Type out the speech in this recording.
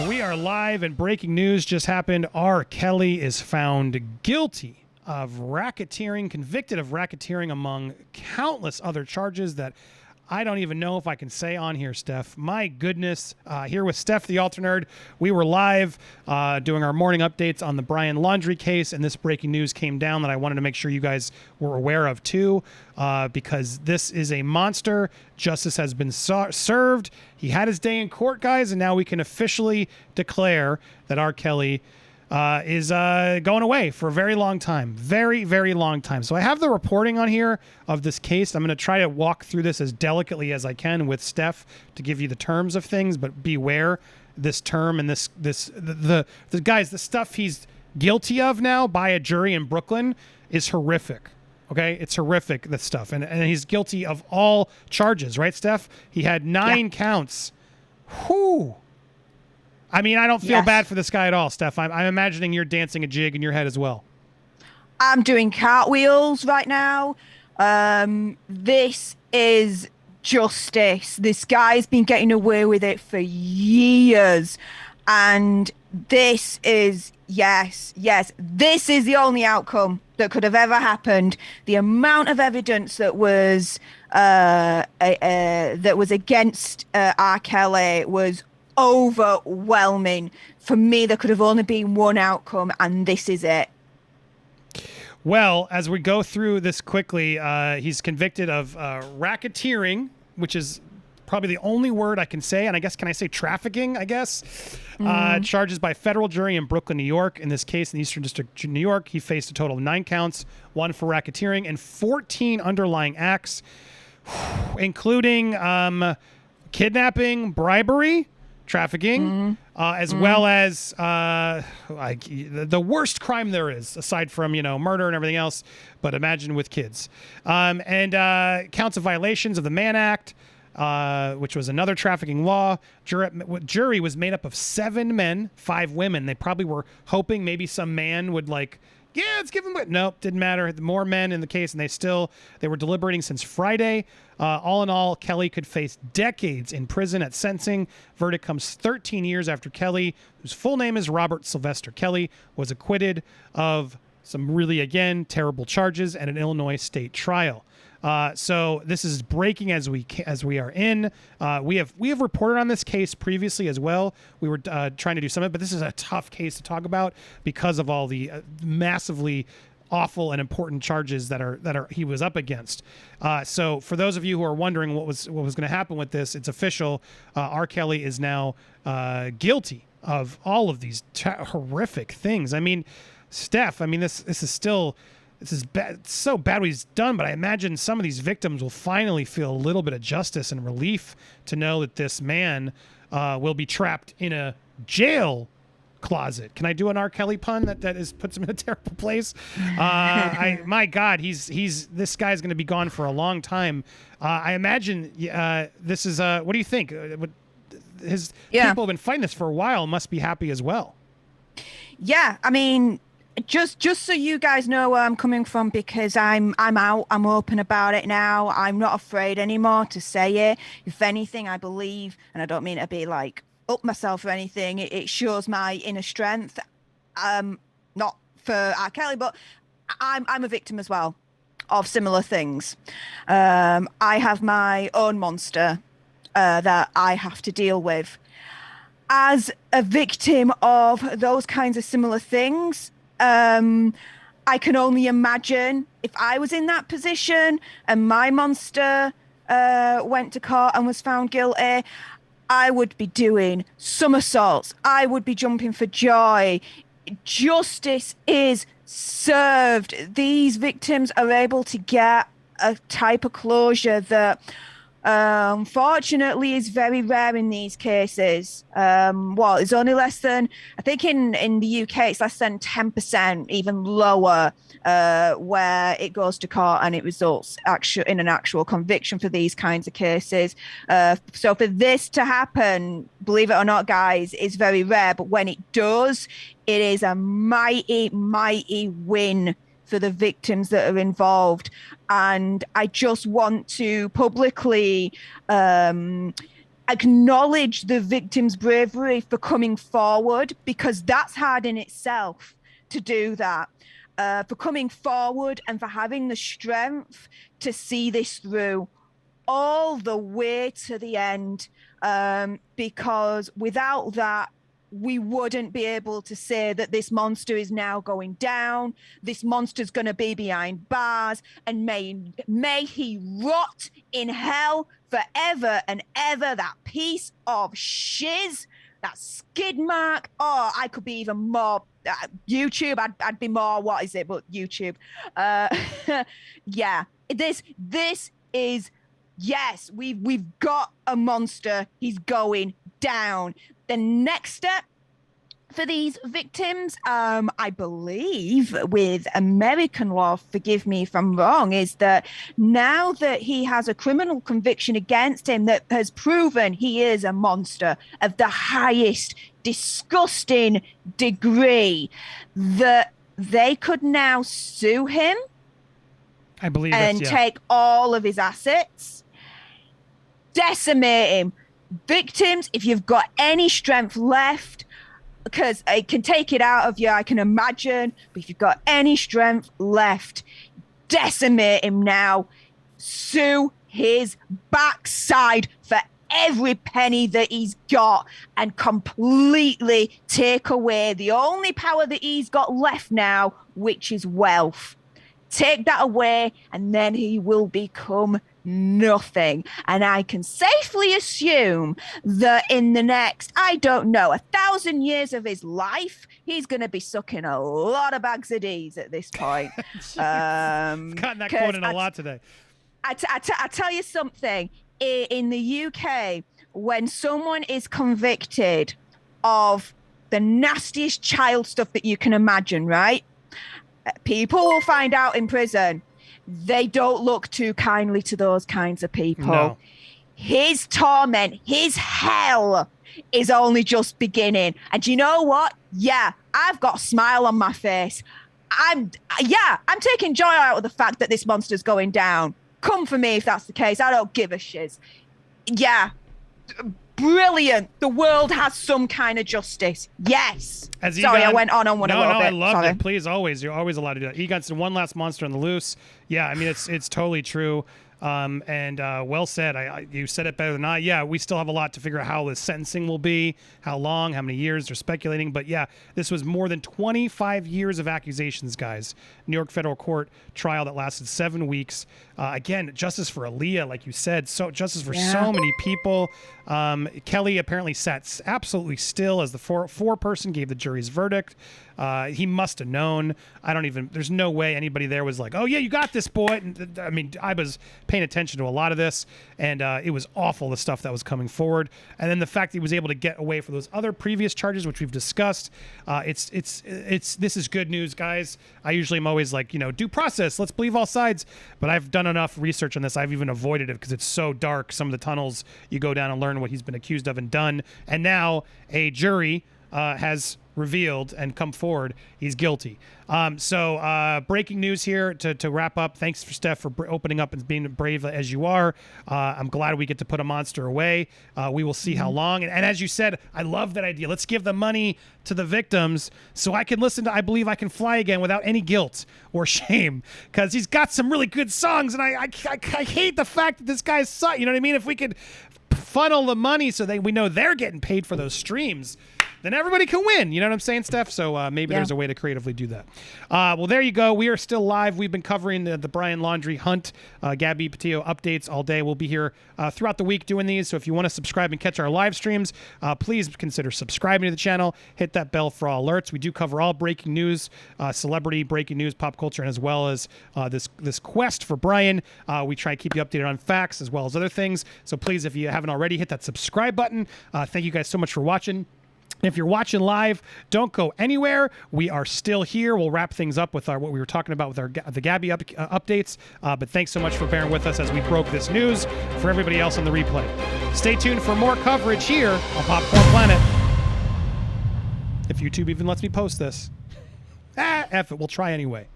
We are live, and breaking news just happened. R. Kelly is found guilty of racketeering, convicted of racketeering among countless other charges that I don't even know if I can say on here, Steph. My goodness. Here with Steph, the Alter Nerd. We were live doing our morning updates on the Brian Laundrie case, and this breaking news came down that I wanted to make sure you guys were aware of too, because this is a monster. Justice has been served. He had his day in court, guys, and now we can officially declare that R. Kelly is going away for a very long time. Very, very long time. So I have the reporting on here of this case. I'm going to try to walk through this as delicately as I can with Steph to give you the terms of things, but beware this term and the guys, the stuff he's guilty of now by a jury in Brooklyn is horrific. Okay, it's horrific, this stuff. And he's guilty of all charges, right, Steph? He had 9 counts. Whew. I mean, I don't feel bad for this guy at all, Steph. I'm imagining you're dancing a jig in your head as well. I'm doing cartwheels right now. This is justice. This guy's been getting away with it for years. And this is, yes, this is the only outcome that could have ever happened. The amount of evidence that was against R. Kelly was overwhelming. For me, there could have only been one outcome, and this is it. Well, as we go through this quickly, he's convicted of racketeering, which is probably the only word I can say. And I guess, can I say trafficking, I guess? Charges by federal jury in Brooklyn, New York. In this case, in the Eastern District of New York, he faced a total of 9 counts, 1 for racketeering, and 14 underlying acts, including kidnapping, bribery, trafficking, as well as the worst crime there is, aside from, murder and everything else, but imagine with kids. And counts of violations of the Mann Act, which was another trafficking law. Jury was made up of 7 men, 5 women. They probably were hoping maybe some man would let's give him. Nope, didn't matter. More men in the case, and they were deliberating since Friday. All in all, Kelly could face decades in prison at sentencing. Verdict comes 13 years after Kelly, whose full name is Robert Sylvester Kelly, was acquitted of some really, again, terrible charges at an Illinois state trial. So this is breaking as we are in. We have reported on this case previously as well. We were trying to do something, but this is a tough case to talk about because of all the massively awful and important charges that he was up against. So for those of you who are wondering what was going to happen with this, it's official. R. Kelly is now guilty of all of these horrific things. I mean, Steph, this is bad. It's so bad what he's done, but I imagine some of these victims will finally feel a little bit of justice and relief to know that this man will be trapped in a jail closet. Can I do an R. Kelly pun that puts him in a terrible place? My God, this guy's going to be gone for a long time. I imagine this is. What do you think? People have been fighting this for a while. Must be happy as well. Yeah, just so you guys know where I'm coming from, because I'm out, I'm open about it now. I'm not afraid anymore to say it. If anything, I believe, and I don't mean to be up myself or anything, it shows my inner strength. Not for R. Kelly, but I'm a victim as well of similar things. I have my own monster that I have to deal with. As a victim of those kinds of similar things, I can only imagine if I was in that position and my monster went to court and was found guilty, I would be doing somersaults. I would be jumping for joy. Justice is served. These victims are able to get a type of closure that unfortunately is very rare in these cases. It's only less than, I think in the UK, it's less than 10%, even lower, where it goes to court and it results in an actual conviction for these kinds of cases. So for this to happen, believe it or not, guys, is very rare. But when it does, it is a mighty, mighty win for the victims that are involved. And I just want to publicly acknowledge the victim's bravery for coming forward, because that's hard in itself to do that. For coming forward and for having the strength to see this through all the way to the end, because without that, we wouldn't be able to say that this monster is now going down. This monster's going to be behind bars, and may he rot in hell forever and ever. That piece of shiz, that skid mark. Oh, I could be even more. YouTube, I'd be more. What is it? But YouTube. Yeah, this is. Yes, we've got a monster. He's going down. The next step for these victims, I believe with American law, forgive me if I'm wrong, is that now that he has a criminal conviction against him that has proven he is a monster of the highest disgusting degree, that they could now sue him, I believe, and take all of his assets, decimate him. Victims, if you've got any strength left, because I can take it out of you, I can imagine, but if you've got any strength left, decimate him now. Sue his backside for every penny that he's got, and completely take away the only power that he's got left now, which is wealth. Take that away, and then he will become nothing. And I can safely assume that in the next, I don't know, 1,000 years of his life, he's going to be sucking a lot of bags of D's at this point. Gotten that quote in a lot today. I tell you something. In the UK, when someone is convicted of the nastiest child stuff that you can imagine, right? People will find out in prison. They don't look too kindly to those kinds of people. No. His torment, his hell is only just beginning. And you know what? Yeah, I've got a smile on my face. I'm taking joy out of the fact that this monster's going down. Come for me if that's the case. I don't give a shiz. Yeah, brilliant. The world has some kind of justice. Yes. Sorry, I went on one a little bit. I loved it. Please, always. You're always allowed to do that. Egon's one last monster on the loose. Yeah, I mean, it's totally true. And well said. You said it better than I. Yeah, we still have a lot to figure out how the sentencing will be, how long, how many years. They're speculating. But yeah, this was more than 25 years of accusations, guys. New York federal court trial that lasted 7 weeks. Again, justice for Aaliyah, like you said. So justice for so many people. Kelly apparently sat absolutely still as the four-person gave the jury's verdict. He must have known. There's no way anybody there was like, oh yeah, you got this, boy. And, I mean, I was paying attention to a lot of this, and it was awful, the stuff that was coming forward. And then the fact that he was able to get away for those other previous charges, which we've discussed, this is good news, guys. I usually am always like, due process, let's believe all sides. But I've done enough research on this. I've even avoided it because it's so dark. Some of the tunnels you go down and learn what he's been accused of and done. And now a jury has revealed and come forward he's guilty. So breaking news here to wrap up. Thanks for Steph for opening up and being brave as you are. I'm glad we get to put a monster away. We will see how long. And as you said, I love that idea. Let's give the money to the victims so I can listen to I Believe I Can Fly Again without any guilt or shame, because he's got some really good songs, and I hate the fact that this guy's suck. You know what I mean? If we could funnel the money so we know they're getting paid for those streams, then everybody can win. You know what I'm saying, Steph? So maybe there's a way to creatively do that. Well, there you go. We are still live. We've been covering the Brian Laundrie hunt, Gabby Petito updates all day. We'll be here throughout the week doing these. So if you want to subscribe and catch our live streams, please consider subscribing to the channel. Hit that bell for all alerts. We do cover all breaking news, celebrity breaking news, pop culture, and as well as this quest for Brian. We try to keep you updated on facts as well as other things. So please, if you haven't already, hit that subscribe button. Thank you guys so much for watching. If you're watching live, don't go anywhere. We are still here. We'll wrap things up with what we were talking about with the Gabby updates. But thanks so much for bearing with us as we broke this news for everybody else on the replay. Stay tuned for more coverage here on Popcorn Planet. If YouTube even lets me post this. F it, we'll try anyway.